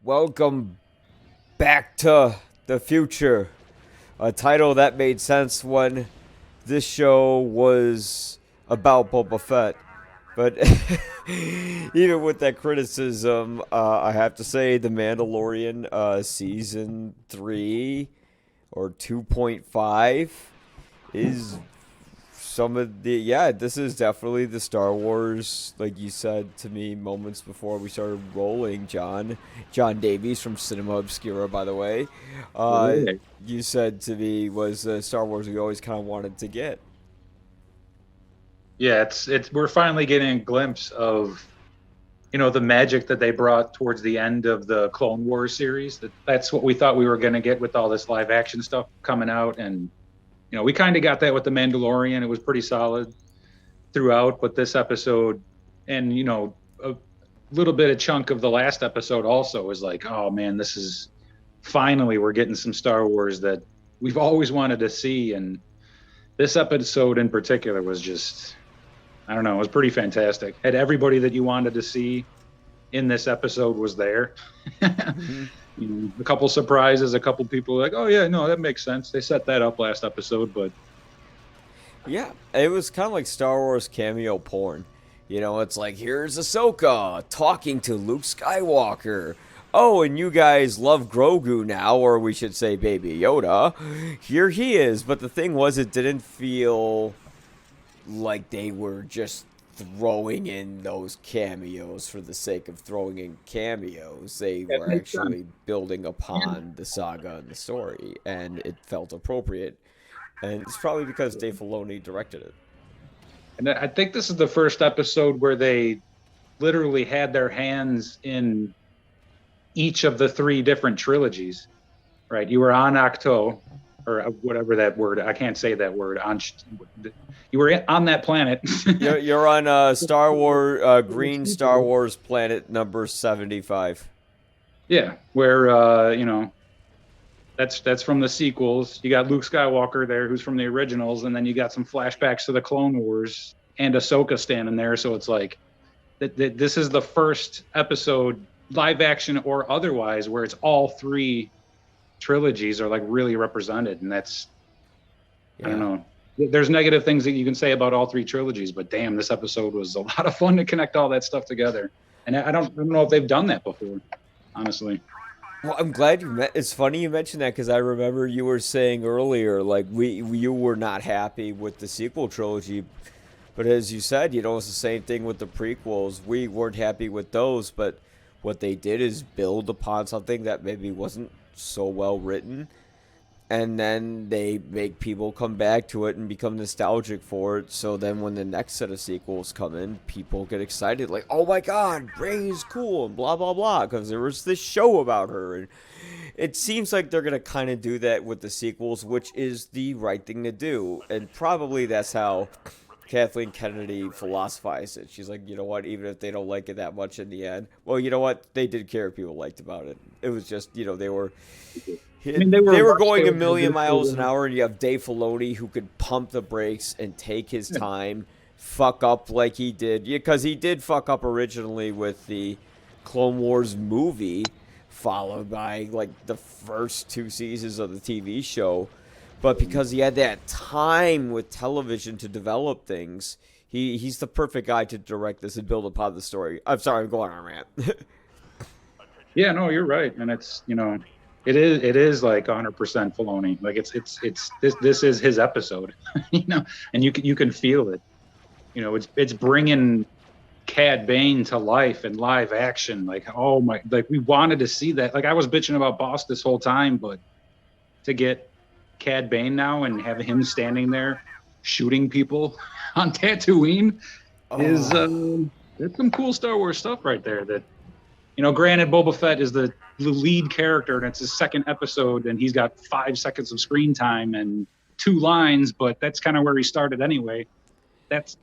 Welcome back to the future. A title that made sense when this show was about Boba Fett. But even with that criticism, I have to say The Mandalorian season 3 or 2.5 is some of the this is definitely the Star Wars, like you said to me moments before we started rolling. John Davies from Sinema Obscura, by the way, Really? you said to me was Star Wars we always kind of wanted to get. Yeah, it's we're finally getting a glimpse of, the magic that they brought towards the end of the Clone Wars series. That's what we thought we were going to get with all this live action stuff coming out, and we kind of got that with the Mandalorian. It was pretty solid throughout, but this episode and a little bit of chunk of the last episode also was like, oh man, this is finally we're getting some Star Wars that we've always wanted to see, and this episode in particular was just, I don't know, it was pretty fantastic. Had everybody that you wanted to see in this episode was there. Mhm. A couple surprises, a couple people like, oh yeah, no, that makes sense. They set that up last episode, but Yeah, it was kind of like Star Wars cameo porn. It's like, here's Ahsoka talking to Luke Skywalker. Oh, and you guys love Grogu now, or we should say Baby Yoda. Here he is. But the thing was, it didn't feel like they were just throwing in those cameos for the sake of throwing in cameos. They it were makes sense. actually building upon the saga and the story, and it felt appropriate. And it's probably because Dave Filoni directed it. And I think this is the first episode where they literally had their hands in each of the three different trilogies, right? You were on Octo, or whatever that word, I can't say that word. You were on that planet. You're on Star Wars, Green Star Wars planet number 75. Yeah, where that's from the sequels. You got Luke Skywalker there, who's from the originals, and then you got some flashbacks to the Clone Wars and Ahsoka standing there. So it's like this is the first episode, live action or otherwise, where it's all three trilogies are like really represented, and that's I don't Yeah. know. There's negative things that you can say about all three trilogies, but damn, this episode was a lot of fun to connect all that stuff together. And I don't know if they've done that before, honestly. Well, I'm glad you met. It's funny you mentioned that because I remember you were saying earlier, like you were not happy with the sequel trilogy, but as you said, it's the same thing with the prequels. We weren't happy with those, but what they did is build upon something that maybe wasn't so well written, and then they make people come back to it and become nostalgic for it. So then when the next set of sequels come in, people get excited, like, oh my god, Rey's cool and blah blah blah, because there was this show about her. And it seems like they're going to kind of do that with the sequels, which is the right thing to do. And probably that's how Kathleen Kennedy philosophized it. She's like, you know what, even if they don't like it that much in the end, well, you know what, they did care if people liked about it. It was just, they were I mean, they were they were rushed going a over million this. miles an hour, and you have Dave Filoni who could pump the brakes and take his time, fuck up like he did, because he did fuck up originally with the Clone Wars movie, followed by like the first two seasons of the TV show. But because he had that time with television to develop things, he's the perfect guy to direct this and build upon the story. I'm sorry, I'm going on a rant. Yeah, no, you're right, and it's it is like 100% Filoni. Like it's this is his episode, and you can feel it. It's bringing Cad Bane to life in live action. Like, oh my, like we wanted to see that. Like I was bitching about Boss this whole time, but to get Cad Bane now and have him standing there shooting people on Tatooine is Oh. it's some cool Star Wars stuff right there. That granted, Boba Fett is the lead character, and it's his second episode, and he's got 5 seconds of screen time and two lines, but that's kind of where he started anyway. That's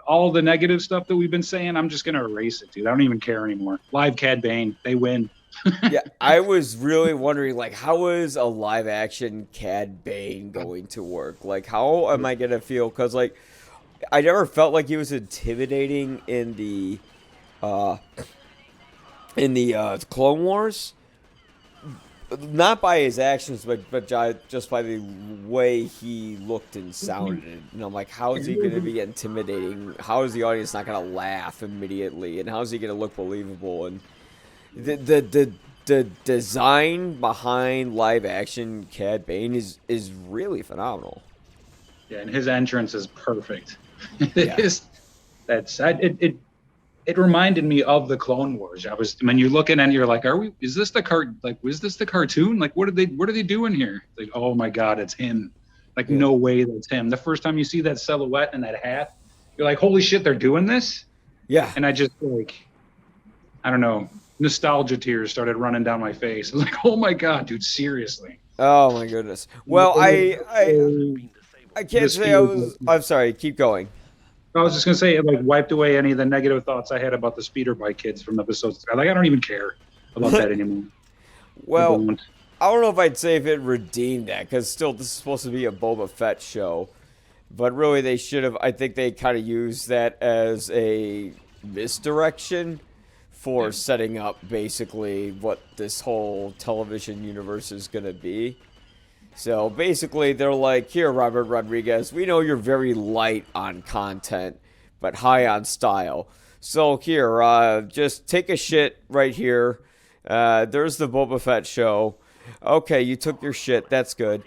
all the negative stuff that we've been saying. I'm just gonna erase it, dude. I don't even care anymore. Live Cad Bane, they win. Yeah, I was really wondering, like, how is a live action Cad Bane going to work? Like, how am I gonna feel? Because, like, I never felt like he was intimidating in the in the Clone Wars, not by his actions, but just by the way he looked and sounded. And I'm like, how is he going to be intimidating? How is the audience not going to laugh immediately? And how is he going to look believable? And the design behind live action Cad Bane is really phenomenal. Yeah, and his entrance is perfect. Yeah. It reminded me of the Clone Wars. When you're looking and you're like, is this the cartoon? Like, what are they doing here? Like, oh my God, it's him. Like, no way that's him. The first time you see that silhouette and that hat, you're like, holy shit, they're doing this? Yeah. And I just I don't know, nostalgia tears started running down my face. I was like, oh my God, dude, seriously. Oh my goodness. Well, I can't say I was. I'm sorry. Keep going. I was just gonna say it wiped away any of the negative thoughts I had about the speeder bike kids from episodes. I don't even care about that anymore. Well, I don't know if I'd say if it redeemed that, because still this is supposed to be a Boba Fett show, but really they should have. I think they kind of used that as a misdirection for setting up basically what this whole television universe is gonna be. So basically, they're like, here, Robert Rodriguez, we know you're very light on content, but high on style. So here, just take a shit right here. There's the Boba Fett show. Okay, you took your shit. That's good.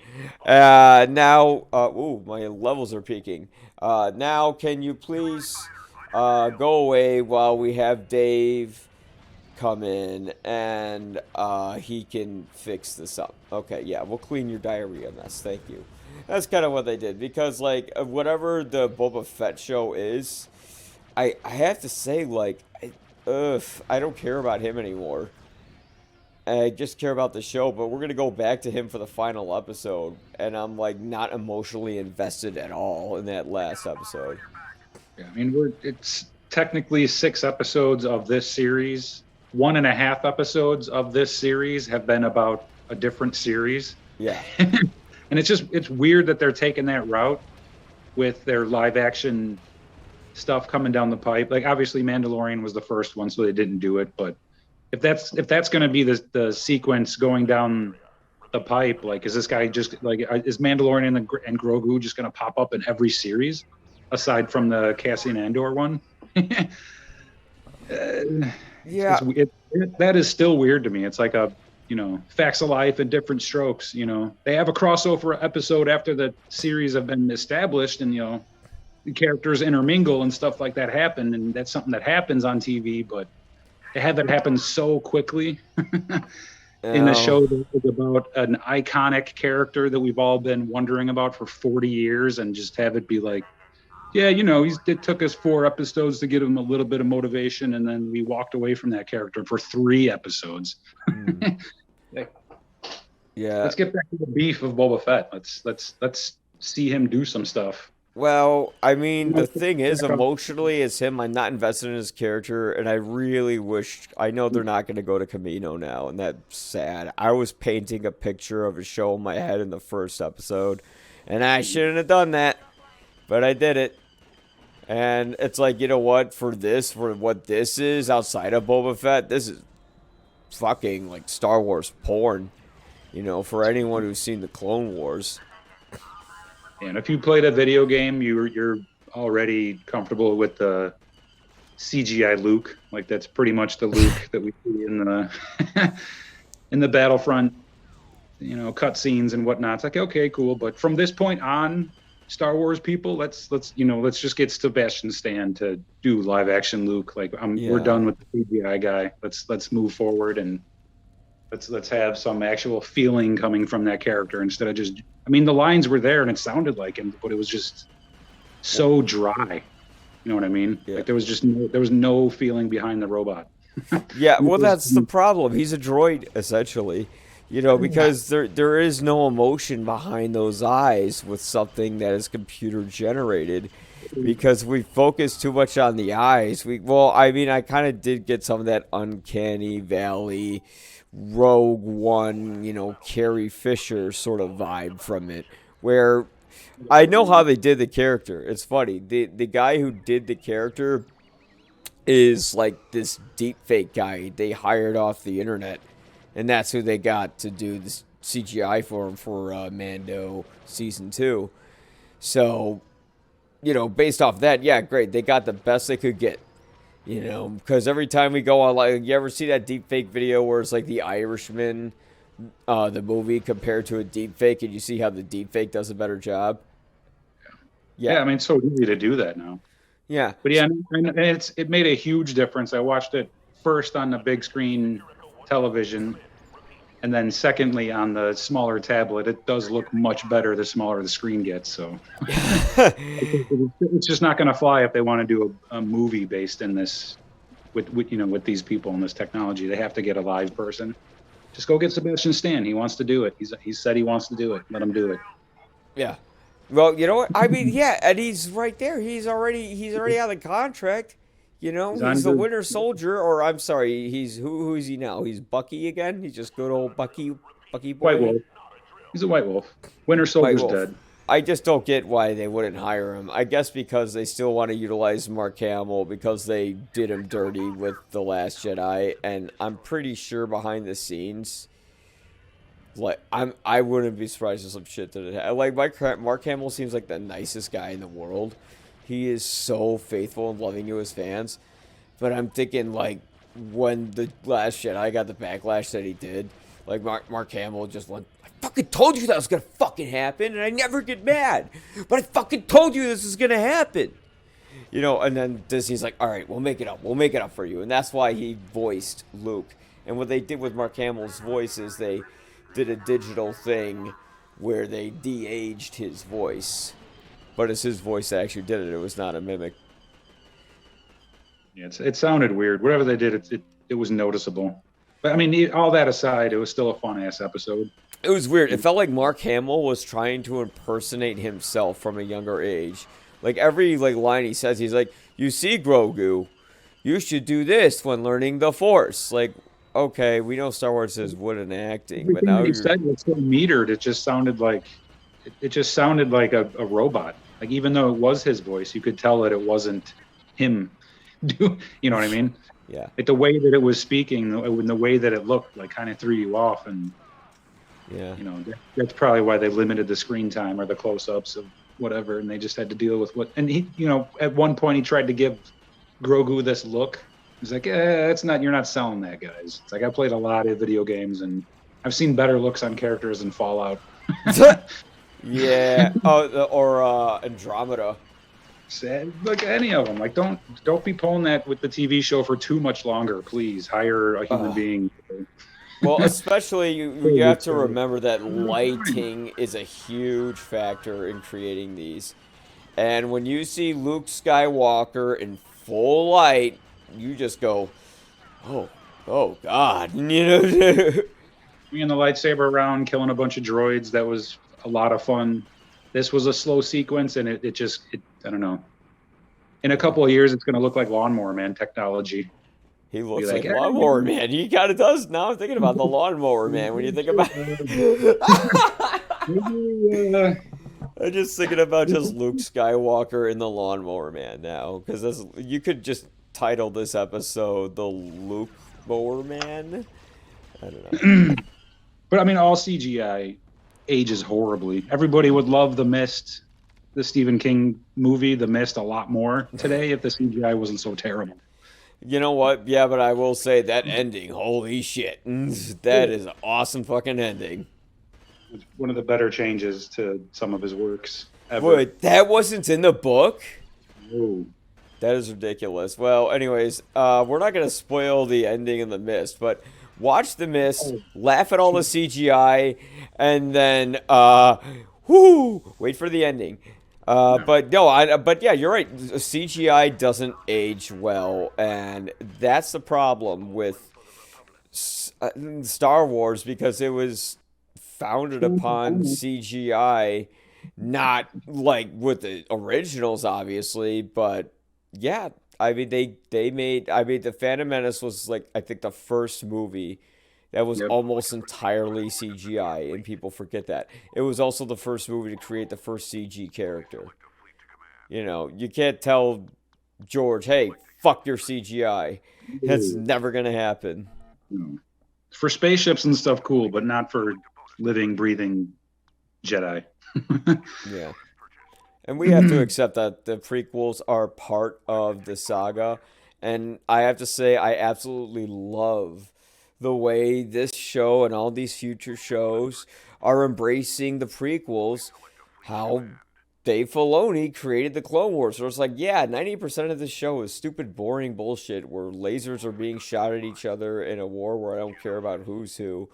Now, ooh, my levels are peaking. Now, can you please go away while we have Dave come in and he can fix this up. Okay, yeah, we'll clean your diarrhea mess. Thank you. That's kind of what they did, because like whatever the Boba Fett show is, I have to say, like, I don't care about him anymore. I just care about the show, but we're gonna go back to him for the final episode, and I'm like not emotionally invested at all in that last episode. Yeah, I mean, it's technically 6 episodes of this series. 1.5 episodes of this series have been about a different series. Yeah. And it's weird that they're taking that route with their live action stuff coming down the pipe. Like, obviously Mandalorian was the first one, so they didn't do it. But if that's going to be the sequence going down the pipe, like, is this guy just like, is Mandalorian and Grogu just going to pop up in every series aside from the Cassian Andor one? Yeah, that is still weird to me. It's like facts of life in different strokes. They have a crossover episode after the series have been established, and the characters intermingle and stuff like that happen, and that's something that happens on TV. But to have it happen so quickly in a show that is about an iconic character that we've all been wondering about for 40 years, and just have it be like, yeah, it took us 4 episodes to give him a little bit of motivation, and then we walked away from that character for 3 episodes. Yeah. Let's get back to the beef of Boba Fett. Let's see him do some stuff. Well, I mean, the thing is, emotionally, as him, I'm not invested in his character, and I really wish. I know they're not going to go to Camino now, and that's sad. I was painting a picture of a show in my head in the first episode, and I shouldn't have done that, but I did it. And it's like, you know what? For what this is outside of Boba Fett, this is fucking like Star Wars porn. For anyone who's seen the Clone Wars. And if you played a video game, you're already comfortable with the CGI Luke. Like, that's pretty much the Luke that we see in the in the Battlefront, cutscenes and whatnot. It's like, okay, cool. But from this point on, Star Wars people, let's just get Sebastian Stan to do live action Luke. Like, we're done with the CGI guy. Let's move forward, and let's have some actual feeling coming from that character instead of just. I mean, the lines were there and it sounded like him, but it was just so dry. You know what I mean? Yeah. Like, there was no feeling behind the robot. Yeah, well, that's the problem. He's a droid, essentially. Because there is no emotion behind those eyes with something that is computer generated, because we focus too much on the eyes. I kind of did get some of that Uncanny Valley, Rogue One, Carrie Fisher sort of vibe from it, where I know how they did the character. It's funny. The guy who did the character is like this deep fake guy they hired off the internet, and that's who they got to do this CGI for him for Mando season 2. So, based off that, yeah, great. They got the best they could get. Because every time we go on, like, you ever see that deep fake video where it's like the Irishman, the movie compared to a deep fake, and you see how the deep fake does a better job? Yeah, Yeah. I mean, it's so easy to do that now. Yeah. But yeah, and it made a huge difference. I watched it first on the big screen television, and then secondly on the smaller tablet. It does look much better the smaller the screen gets. So it's just not going to fly if they want to do a movie based in this with these people and this technology. They have to get a live person. Just go get Sebastian Stan. He wants to do it. He said he wants to do it. Let him do it. Yeah. Well, you know what? I mean, yeah, and he's right there. He's already out of the contract. He's the Winter Soldier, or I'm sorry, who is he now? He's Bucky again. He's just good old Bucky boy. White Wolf. He's a White Wolf. Winter White Soldier's Wolf. dead. I just don't get why they wouldn't hire him. I guess because they still want to utilize Mark Hamill because they did him dirty with The Last Jedi, and I'm pretty sure behind the scenes, like I wouldn't be surprised if some shit did it. Like Mark Hamill seems like the nicest guy in the world. He is so faithful and loving to his fans. But I'm thinking, like, when The Last Jedi got the backlash that he did, like, Mark Hamill just went, I fucking told you that was gonna fucking happen, and I never get mad. But I fucking told you this is gonna happen. And then Disney's like, all right, we'll make it up. We'll make it up for you. And that's why he voiced Luke. And what they did with Mark Hamill's voice is they did a digital thing where they de-aged his voice. But it's his voice that actually did it. It was not a mimic. Yeah, it sounded weird. Whatever they did, it was noticeable. But I mean, all that aside, it was still a fun ass episode. It was weird. It felt like Mark Hamill was trying to impersonate himself from a younger age. Like every line he says, he's like, "You see, Grogu, you should do this when learning the Force." Like, okay, we know Star Wars is wood and acting, but now he said was so metered. It just sounded like a robot. Like even though it was his voice, you could tell that it wasn't him. You know what I mean? Yeah. Like the way that it was speaking, the way that it looked, like kind of threw you off, and yeah, that's probably why they limited the screen time or the close-ups of whatever, and they just had to deal with what. And he, at one point he tried to give Grogu this look. He's like, that's not. You're not selling that, guys. It's like I played a lot of video games and I've seen better looks on characters in Fallout. Yeah. Oh, or Andromeda. Look, any of them. Like, don't be pulling that with the TV show for too much longer. Please hire a human being. Well, especially you have to remember that lighting is a huge factor in creating these. And when you see Luke Skywalker in full light, you just go, oh God, Me and the lightsaber around, killing a bunch of droids. That was a lot of fun. This was a slow sequence, and it just I don't know. In a couple of years, it's going to look like Lawnmower Man technology. He looks like Lawnmower Man. He kind of does. Now I'm thinking about the Lawnmower Man when you think about it. I'm just thinking about just Luke Skywalker and the Lawnmower Man now. Because you could just title this episode The Luke Mower Man. I don't know. But I mean, all CGI ages horribly. Everybody would love The Mist, the Stephen King movie, The Mist, a lot more today if the CGI wasn't so terrible. You know what? Yeah, but I will say that ending, holy shit. That is an awesome fucking ending. It's one of the better changes to some of his works ever. Wait, that wasn't in the book? Oh. That is ridiculous. Well, anyways, we're not going to spoil the ending in The Mist, but watch The Mist, laugh at all the CGI, and then, wait for the ending. But yeah, you're right. CGI doesn't age well, and that's the problem with Star Wars because it was founded upon CGI, not like with the originals, obviously, but yeah. I mean, The Phantom Menace was like, I think the first movie that was almost entirely CGI, and people forget that. It was also the first movie to create the first CG character. You can't tell George, hey, fuck your CGI. That's never gonna happen. No. For spaceships and stuff, cool, but not for living, breathing Jedi. Yeah. And we have to accept that the prequels are part of the saga. And I have to say, I absolutely love the way this show and all these future shows are embracing the prequels, how Dave Filoni created the Clone Wars. So it's like, yeah, 90% of this show is stupid, boring bullshit where lasers are being shot at each other in a war where I don't care about who's who.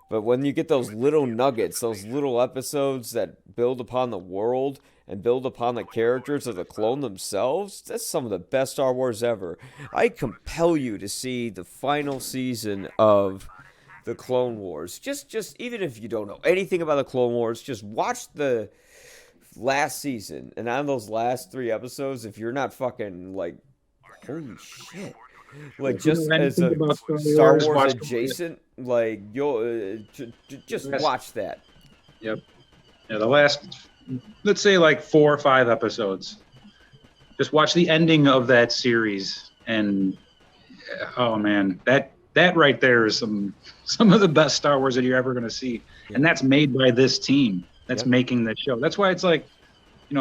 But when you get those little nuggets, those little episodes that build upon the world and build upon the characters of the clone themselves, that's some of the best Star Wars ever. I compel you to see the final season of the Clone Wars. Just even if you don't know anything about the Clone Wars, just watch the last season. And on those last 3 episodes, if you're not fucking like, holy shit. Like, just as a Star Wars adjacent, like, you'll just watch that. Yep. Yeah, the last, let's say, like 4 or 5 episodes. Just watch the ending of that series, and oh man, that right there is some of the best Star Wars that you're ever going to see, and that's made by this team that's making this show. That's why it's like,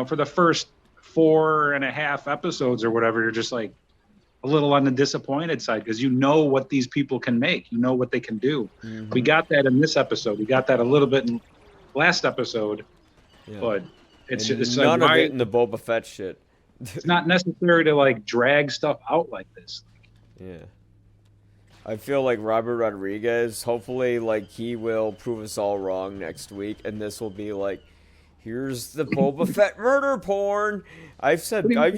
for the first 4.5 episodes or whatever, you're just like a little on the disappointed side because you know what these people can make, what they can do. Mm-hmm. We got that in this episode. We got that a little bit in last episode, but it's none of it in the Boba Fett shit. It's not necessary to like drag stuff out like this. Yeah. I feel like Robert Rodriguez, hopefully, like, he will prove us all wrong next week, and this will be like, here's the Boba Fett murder porn. I've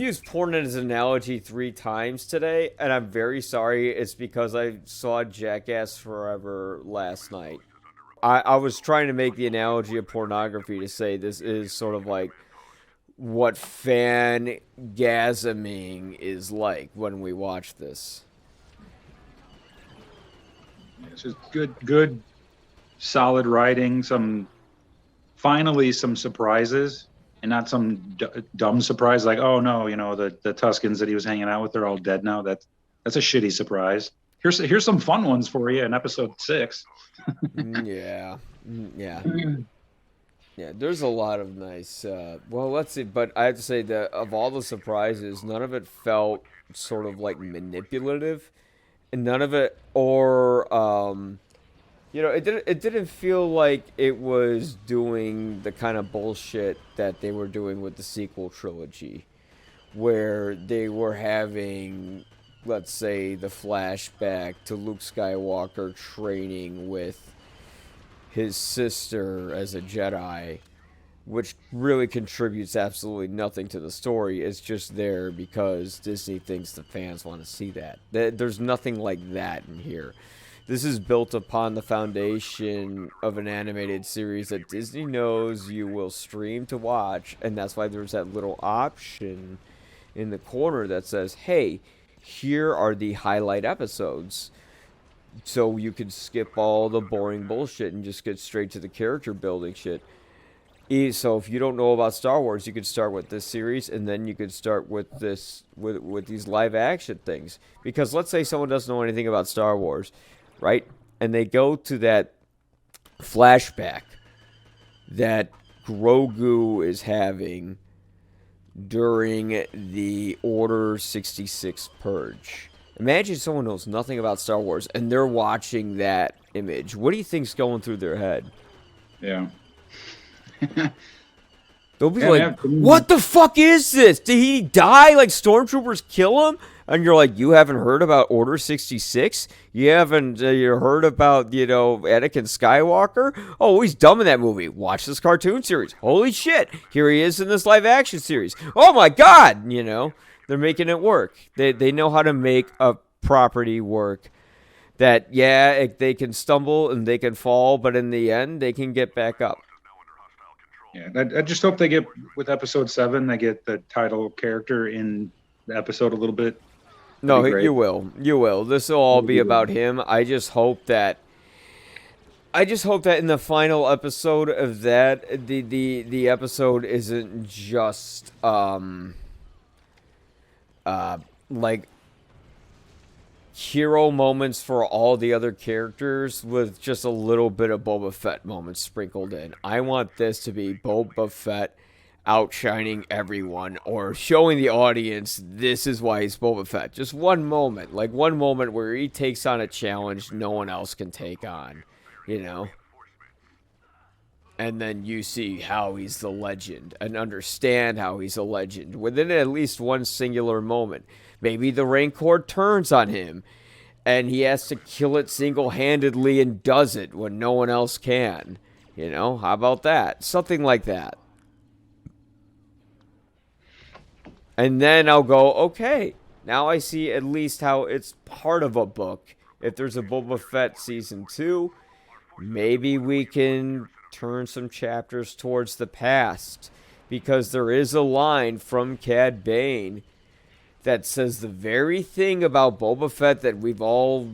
used porn as an analogy 3 times today, and I'm very sorry. It's because I saw Jackass Forever last night. I was trying to make the analogy of pornography to say this is sort of like what fan-gasming is like when we watch this. It's just good, solid writing. Finally some surprises, and not some dumb surprise like, oh no, the Tuskens that he was hanging out with, they're all dead now. That's a shitty surprise. Here's some fun ones for you in episode 6. Yeah. There's a lot of nice. Well, let's see. But I have to say that of all the surprises, none of it felt sort of like manipulative, and none of it, or it didn't feel like it was doing the kind of bullshit that they were doing with the sequel trilogy, where they were having, let's say, the flashback to Luke Skywalker training with his sister as a Jedi, which really contributes absolutely nothing to the story. It's just there because Disney thinks the fans want to see that. There's nothing like that in here. This is built upon the foundation of an animated series that Disney knows you will stream to watch, and that's why there's that little option in the corner that says, hey, here are the highlight episodes. So you could skip all the boring bullshit and just get straight to the character building shit. So if you don't know about Star Wars, you could start with this series, and then you could start with this with these live action things. Because let's say someone doesn't know anything about Star Wars, right? And they go to that flashback that Grogu is having during the Order 66 purge. Imagine someone knows nothing about Star Wars and they're watching that image. What do you think's going through their head? Yeah. They'll be like, what the fuck is this? Did he die? Like, stormtroopers kill him? And you're like, you haven't heard about Order 66? You haven't you heard about, Anakin Skywalker? Oh, he's dumb in that movie. Watch this cartoon series. Holy shit. Here he is in this live action series. Oh my God. They're making it work. They know how to make a property work that, they can stumble and they can fall, but in the end, they can get back up. Yeah, I just hope they get, with episode 7, they get the title character in the episode a little bit. No, you will. You will. This will all be about him. I just hope that in the final episode of that, the episode isn't just like hero moments for all the other characters with just a little bit of Boba Fett moments sprinkled in. I want this to be Boba Fett outshining everyone or showing the audience this is why he's Boba Fett. Just one moment, like one moment where he takes on a challenge no one else can take on, you know? And then you see how he's the legend and understand how he's a legend within at least one singular moment. Maybe the Rancor turns on him and he has to kill it single-handedly and does it when no one else can. You know, how about that? Something like that. And then I'll go, okay, now I see at least how it's part of a book. If there's a Boba Fett Season 2, maybe we can turn some chapters towards the past. Because there is a line from Cad Bane that says the very thing about Boba Fett that we've all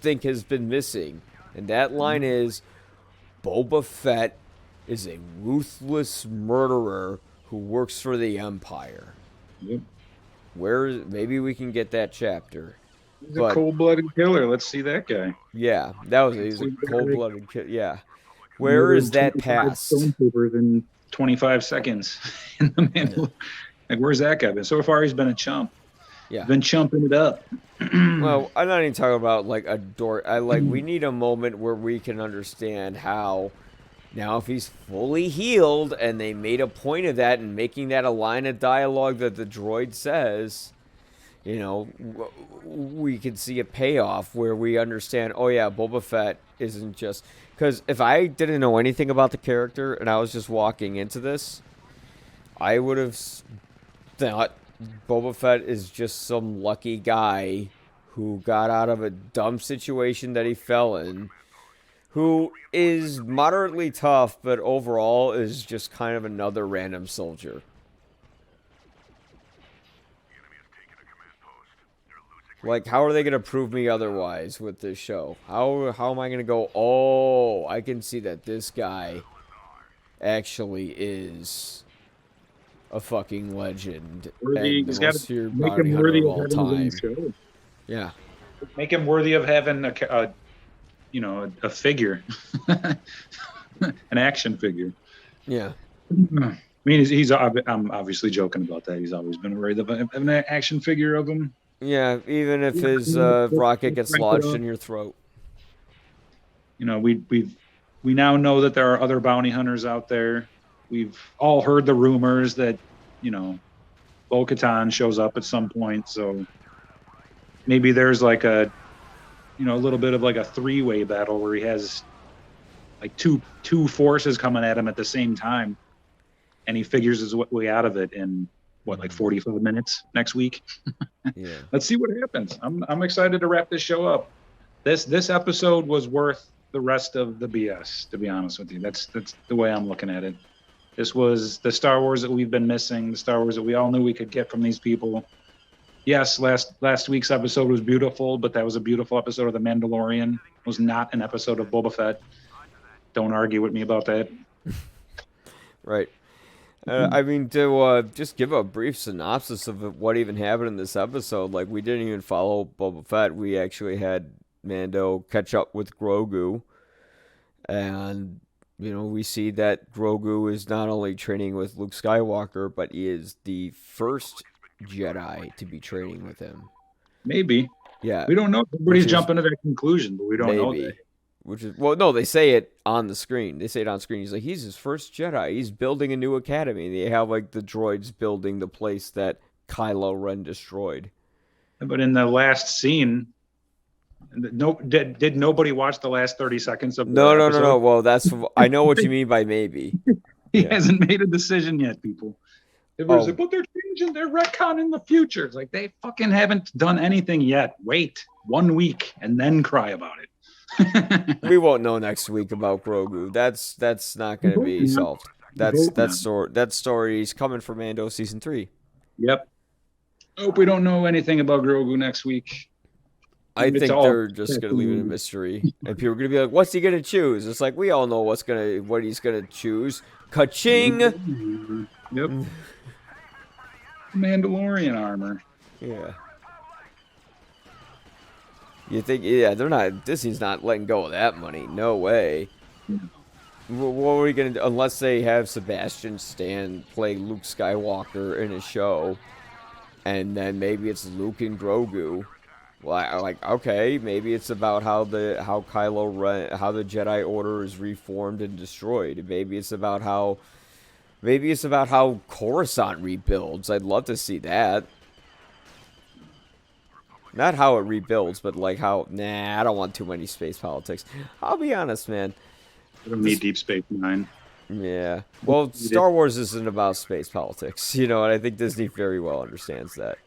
think has been missing. And that line is, Boba Fett is a ruthless murderer who works for the Empire. Yep. Maybe we can get that chapter. He's a cold-blooded killer. Let's see that guy. Yeah, he's a cold-blooded killer. Yeah. Where is that past? In 25 seconds in the Mandalorian. Like, where's that guy been? So far, he's been a chump. Yeah. Been chumping it up. Well, I'm not even talking about like a door. We need a moment where we can understand how. Now, if he's fully healed, and they made a point of that and making that a line of dialogue that the droid says, you know, we can see a payoff where we understand, oh yeah, Boba Fett isn't just... Because if I didn't know anything about the character and I was just walking into this, I would have thought Boba Fett is just some lucky guy who got out of a dumb situation that he fell in, who is moderately tough, but overall is just kind of another random soldier. Like, how are they going to prove me otherwise with this show? How am I going to go, oh, I can see that this guy actually is a fucking legend. And the most feared bounty hunter of all time. Yeah. Make him worthy of having a figure. An action figure. Yeah. I mean, I'm obviously joking about that. He's always been worried of an action figure of him. Yeah, even if his rocket gets lodged in your throat. You know, we now know that there are other bounty hunters out there. We've all heard the rumors that, you know, Bo-Katan shows up at some point. So maybe there's like a little bit of like a three-way battle where he has like two forces coming at him at the same time, and he figures his way out of it in like 45 minutes next week. Yeah. Let's see what happens. I'm excited to wrap this show up. This episode was worth the rest of the BS, to be honest with you. That's the way I'm looking at it. This was the Star Wars that we've been missing, the Star Wars that we all knew we could get from these people. Yes, last week's episode was beautiful, but that was a beautiful episode of The Mandalorian. It was not an episode of Boba Fett. Don't argue with me about that. Right. I mean, to just give a brief synopsis of what even happened in this episode, like, we didn't even follow Boba Fett. We actually had Mando catch up with Grogu. And, you know, we see that Grogu is not only training with Luke Skywalker, but he is the first Jedi to be training with him. Maybe. Yeah. We don't know. Everybody's jumping to that conclusion, but we don't know that. Which is, well, no, they say it on the screen. They say it on screen. He's like, he's his first Jedi. He's building a new academy. They have, like, the droids building the place that Kylo Ren destroyed. But in the last scene, did nobody watch the last 30 seconds of the episode? No. Well, I know what you mean by maybe. He hasn't made a decision yet, people. Everybody's like, but they're changing, they're retconning the future. It's like, they fucking haven't done anything yet. Wait 1 week and then cry about it. We won't know next week about Grogu. That's not going to be solved. That story's coming for Mando season 3. Yep. Hope we don't know anything about Grogu next week. I think they're just going to leave it a mystery, and people are going to be like, "What's he going to choose?" It's like, we all know what he's going to choose. Ka-ching! Yep. Mandalorian armor. Yeah. You think, yeah, they're not, Disney's not letting go of that money. No way. What are we going to do? Unless they have Sebastian Stan play Luke Skywalker in a show, and then maybe it's Luke and Grogu. Well, like, okay, maybe it's about how Kylo Ren, how the Jedi Order is reformed and destroyed. Maybe it's about how Coruscant rebuilds. I'd love to see that. Not how it rebuilds, but like how. Nah, I don't want too many space politics. I'll be honest, man. I don't need Deep Space Nine. Yeah. Well, Star Wars isn't about space politics, and I think Disney very well understands that.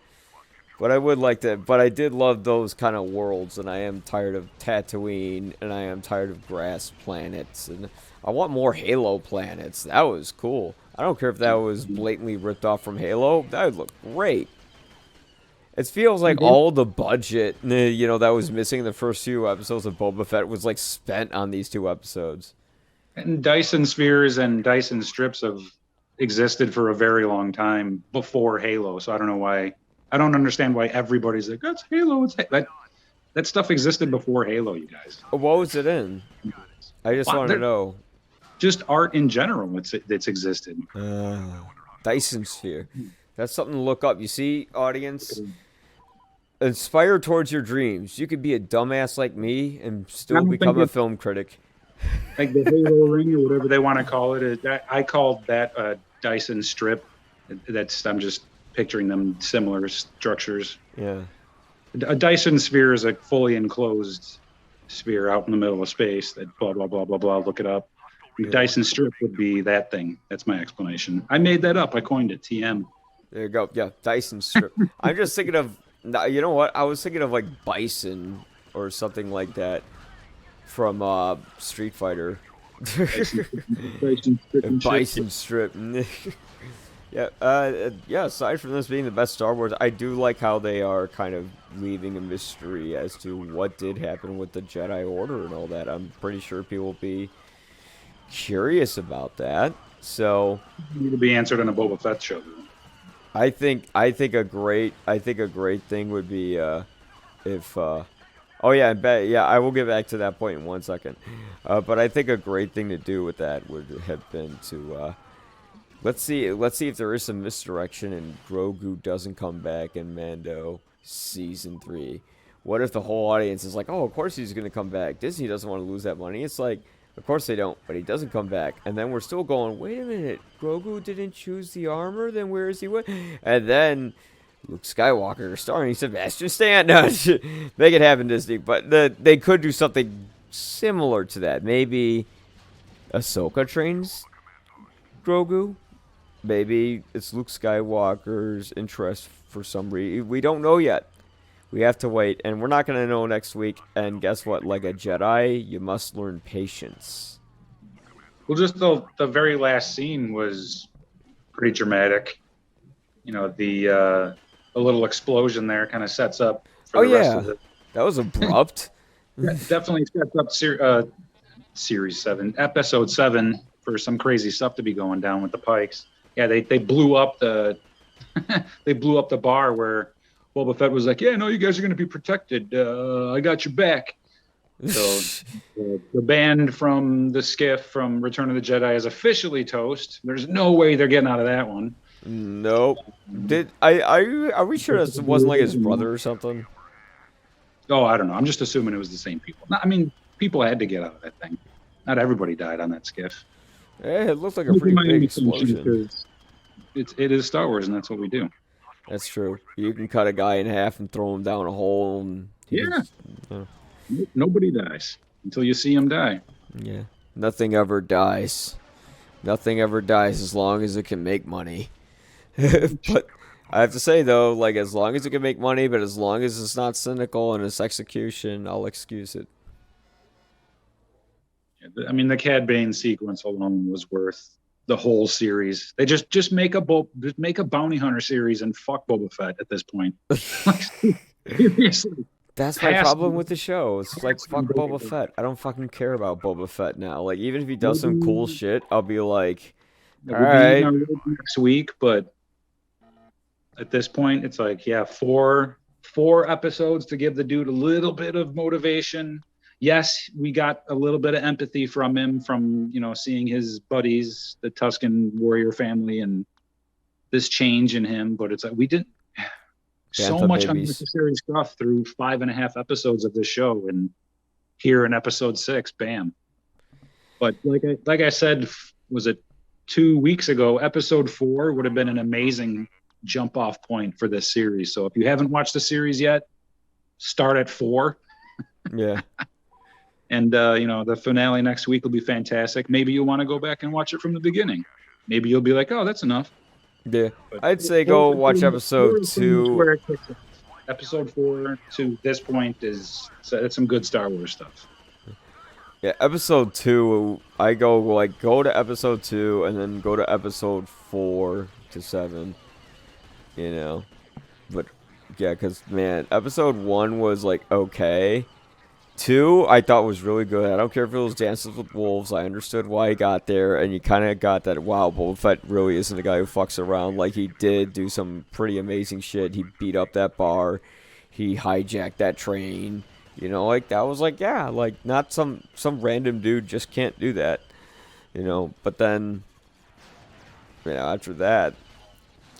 But I would like to. But I did love those kind of worlds, and I am tired of Tatooine, and I am tired of grass planets, and I want more Halo planets. That was cool. I don't care if that was blatantly ripped off from Halo. That would look great. It feels like all the budget, that was missing in the first few episodes of Boba Fett was like spent on these 2 episodes. And Dyson spheres and Dyson strips have existed for a very long time before Halo. So I don't know why. I don't understand why everybody's like, that's Halo. That stuff existed before Halo, you guys. What was it in? I just want to know. Just art in general that's existed. Dyson sphere. That's something to look up. You see, audience? Inspire towards your dreams. You could be a dumbass like me and still become a film critic. Like the Halo ring or whatever they want to call it. I called that a Dyson strip. I'm just picturing them similar structures. Yeah. A Dyson sphere is a fully enclosed sphere out in the middle of space that blah, blah, blah, blah, blah. Look it up. Yeah. Dyson strip would be that thing. That's my explanation. I made that up. I coined it. TM. There you go. Yeah, Dyson strip. I'm just thinking of, you know what? I was thinking of like Bison or something like that from Street Fighter. Bison strip. Yeah. Aside from this being the best Star Wars, I do like how they are kind of leaving a mystery as to what did happen with the Jedi Order and all that. I'm pretty sure people will be curious about that. So need to be answered on a Boba Fett show. I think a great thing would be if I will get back to that point in 1 second. But I think a great thing to do with that would have been to let's see if there is some misdirection and Grogu doesn't come back in Mando season 3. What if the whole audience is like, oh, of course he's gonna come back. Disney doesn't want to lose that money. It's like, of course they don't, but he doesn't come back. And then we're still going, wait a minute, Grogu didn't choose the armor, then where is he? And then Luke Skywalker starring Sebastian Stan. Make it happen, Disney. But they could do something similar to that. Maybe Ahsoka trains Grogu. Maybe it's Luke Skywalker's interest for some reason. We don't know yet. We have to wait, and we're not going to know next week. And guess what? Like a Jedi, you must learn patience. Well, just the very last scene was pretty dramatic. The little explosion there kind of sets up for the rest of it. That was abrupt. Definitely sets up Series 7, Episode 7 for some crazy stuff to be going down with the Pikes. Yeah, they blew up the they blew up the bar where Boba Fett was like, yeah, no, you guys are going to be protected. I got your back. So the band from the skiff from Return of the Jedi is officially toast. There's no way they're getting out of that one. Nope. Are we sure that wasn't like his brother or something? Oh, I don't know. I'm just assuming it was the same people. I mean, people had to get out of that thing. Not everybody died on that skiff. Yeah, it looked like a pretty big explosion. It is Star Wars, and that's what we do. That's true. You can cut a guy in half and throw him down a hole. And Nobody dies until you see him die. Yeah. Nothing ever dies. Nothing ever dies as long as it can make money. But I have to say, though, like, as long as it can make money, but as long as it's not cynical in its execution, I'll excuse it. I mean, the Cad Bane sequence alone was worth the whole series. They just make a bounty hunter series and fuck Boba Fett at this point. Seriously. That's my problem with the show. It's like, fuck Boba Fett. I don't fucking care about Boba Fett now. Like, even if he does some cool shit, I'll be like, all right. Next week, but at this point, it's like, yeah, four 4 episodes to give the dude a little bit of motivation. Yes, we got a little bit of empathy from him, from, you know, seeing his buddies, the Tusken warrior family, and this change in him. But it's like we didn't so Bantha much babies. unnecessary stuff through 5.5 episodes of this show, and here in episode 6, bam. But like I said, was it 2 weeks ago? Episode 4 would have been an amazing jump off point for this series. So if you haven't watched the series yet, start at 4. Yeah. And, you know, the finale next week will be fantastic. Maybe you'll want to go back and watch it from the beginning. Maybe you'll be like, oh, that's enough. Yeah. But I'd say go watch episode 2. Where it kicks in. Episode 4 to this point it's some good Star Wars stuff. Yeah, episode 2, I go to episode 2 and then go to episode 4 to 7, you know. But yeah, because man, episode 1 was like okay. 2 I thought was really good. I don't care if it was Dances with Wolves. I understood why he got there, and you kind of got that, wow, Boba Fett really isn't a guy who fucks around. Like, he did do some pretty amazing shit. He beat up that bar. He hijacked that train. You know, like, that was like, yeah, like, not some random dude just can't do that. You know, but then, you know, after that,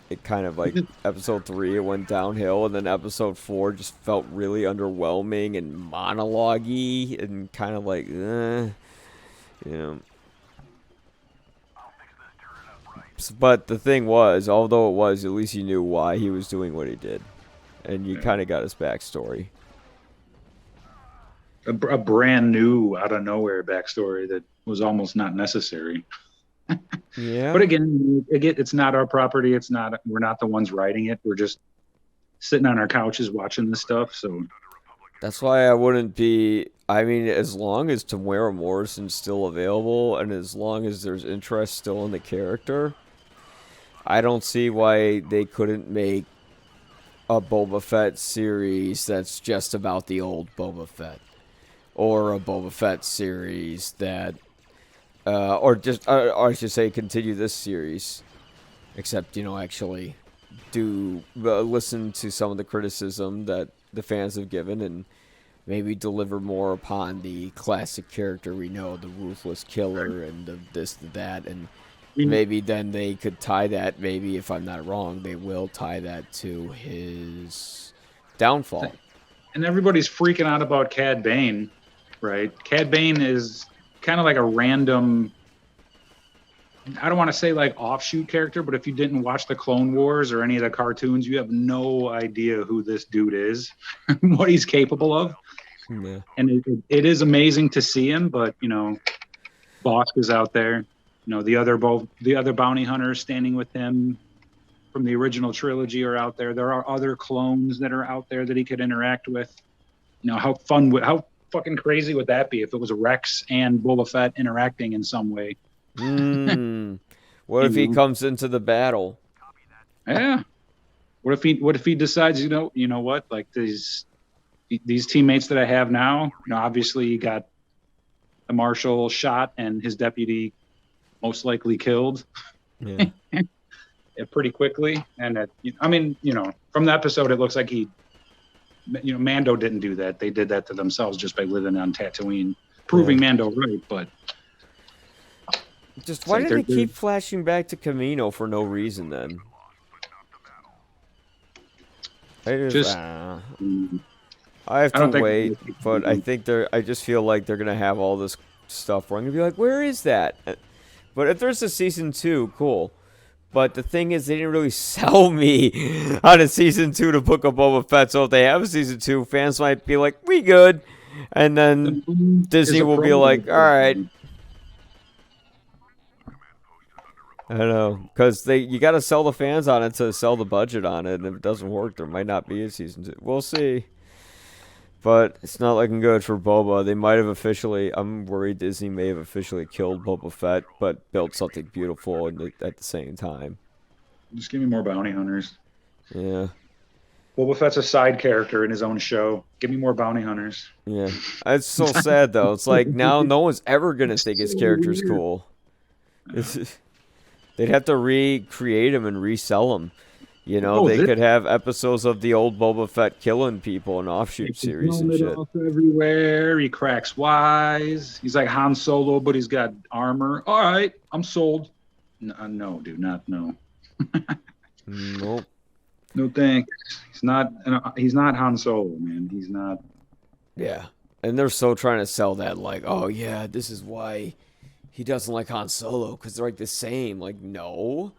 it kind of like episode 3 it went downhill, and then episode 4 just felt really underwhelming and monologue-y and kind of like you know. But the thing was, although it was, at least you knew why he was doing what he did, and you kind of got his backstory. A brand new out of nowhere backstory that was almost not necessary. Yeah. But again, it's not our property. We're not the ones writing it. We're just sitting on our couches watching this stuff. So that's why I wouldn't be. I mean, as long as Tamara Morrison's still available, and as long as there's interest still in the character, I don't see why they couldn't make a Boba Fett series that's just about the old Boba Fett, or a Boba Fett series that. Or I should say, continue this series, except, you know, actually do listen to some of the criticism that the fans have given, and maybe deliver more upon the classic character we know, the ruthless killer, and the this, the that, and maybe then they could tie that. Maybe, if I'm not wrong, they will tie that to his downfall. And everybody's freaking out about Cad Bane, right? Cad Bane is kind of like a random, I don't want to say like offshoot character, but if you didn't watch the Clone Wars or any of the cartoons, you have no idea who this dude is, what he's capable of. Yeah. And it is amazing to see him, but, you know, Bosk is out there, you know, the other bounty hunters standing with him from the original trilogy are out there. There are other clones that are out there that he could interact with. You know, how fucking crazy would that be if it was Rex and Boba Fett interacting in some way? What if he comes into the battle? Yeah. What if he decides, you know what? Like these teammates that I have now, you know, obviously you got the marshal shot and his deputy most likely killed. Yeah. Pretty quickly. And I mean, you know, from the episode it looks like Mando didn't do that. They did that to themselves just by living on Tatooine, proving Mando right. But just why did they keep flashing back to Camino for no reason then? I have to wait, but I think I just feel like they're gonna have all this stuff where I'm gonna be like, where is that? But if there's a season 2, cool. But the thing is, they didn't really sell me on a season 2 to Book of Boba Fett. So if they have a season 2, fans might be like, we good. And then Disney will be like, all right. I don't know. Because you got to sell the fans on it to sell the budget on it. And if it doesn't work, there might not be a season 2. We'll see. But it's not looking good for Boba. They might have officially, I'm worried Disney may have officially killed Boba Fett, but built something beautiful at the same time. Just give me more bounty hunters. Yeah. Boba Fett's a side character in his own show. Give me more bounty hunters. Yeah. It's so sad, though. It's like now no one's ever going to think his character's cool. They'd have to recreate him and resell him. You know, Oh, they this could have episodes of the old Boba Fett killing people in offshoot his series and helmet shit. off everywhere. He cracks wise. He's like Han Solo, but he's got armor. All right, I'm sold. No, dude, not no. Nope. No thanks. He's not. He's not Han Solo, man. He's not. Yeah. And they're so trying to sell that, like, oh yeah, this is why he doesn't like Han Solo, because they're like the same. Like, no.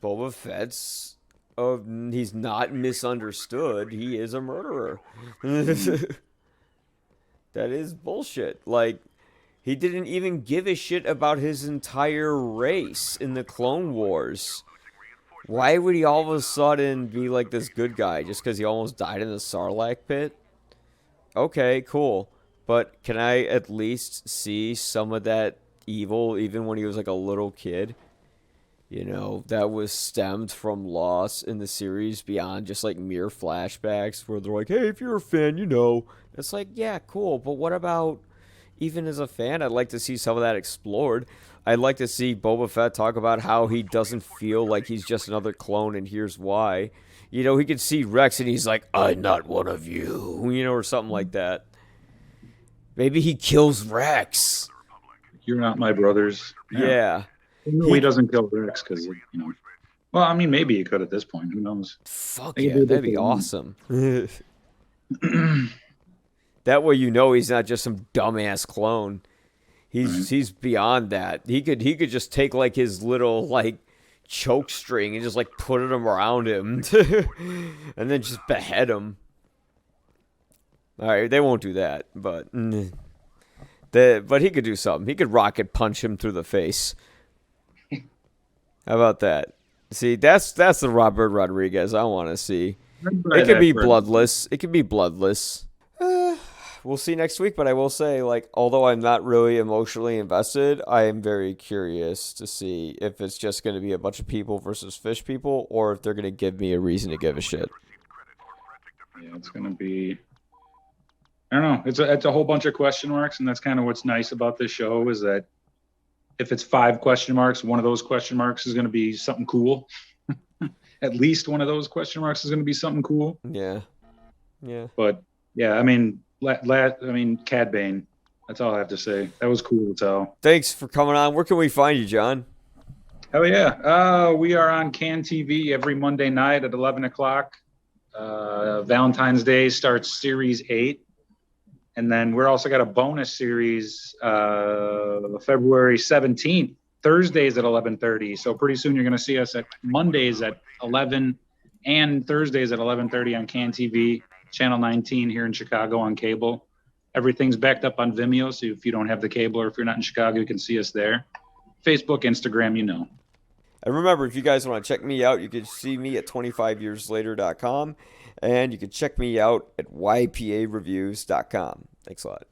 Boba Fett's, he's not misunderstood. He is a murderer. That is bullshit. Like, he didn't even give a shit about his entire race in the Clone Wars. Why would he all of a sudden be like this good guy just because he almost died in the Sarlacc pit? Okay, cool. But can I at least see some of that evil even when he was like a little kid? You know, that was stemmed from loss in the series beyond just like mere flashbacks where they're like, hey, if you're a fan, you know. It's like, yeah, cool. But what about, even as a fan, I'd like to see some of that explored. I'd like to see Boba Fett talk about how he doesn't feel like he's just another clone and here's why. You know, he could see Rex and he's like, I'm not one of you, you know, or something like that. Maybe he kills Rex. You're not my brothers. Yeah. No, he doesn't kill Rex because, you know. Well, I mean, maybe he could at this point. Who knows? Fuck yeah, that'd be awesome. That way you know he's not just some dumbass clone. He's beyond that. He could just take like his little like choke string and just like put it around him and then just behead him. All right, they won't do that, but he could do something. He could rocket punch him through the face. How about that? See, that's the Robert Rodriguez I want to see. It could be bloodless. It could be bloodless. We'll see next week, but I will say, like, although I'm not really emotionally invested, I am very curious to see if it's just going to be a bunch of people versus fish people, or if they're going to give me a reason to give a shit. Yeah, it's going to be... I don't know. It's a whole bunch of question marks, and that's kind of what's nice about this show is that if it's 5 question marks, one of those question marks is going to be something cool. At least one of those question marks is going to be something cool. Yeah. But yeah, I mean, Cad Bane. That's all I have to say. That was cool as hell. Thanks for coming on. Where can we find you, John? Hell yeah. We are on Can TV every Monday night at 11 o'clock. Valentine's Day starts Series 8. And then we're also got a bonus series February 17th, Thursdays at 11:30. So pretty soon you're going to see us at Mondays at 11 and Thursdays at 11:30 on Can TV, Channel 19 here in Chicago on cable. Everything's backed up on Vimeo, so if you don't have the cable or if you're not in Chicago, you can see us there. Facebook, Instagram, you know. And remember, if you guys want to check me out, you can see me at 25yearslater.com, and you can check me out at ypareviews.com. Thanks a lot.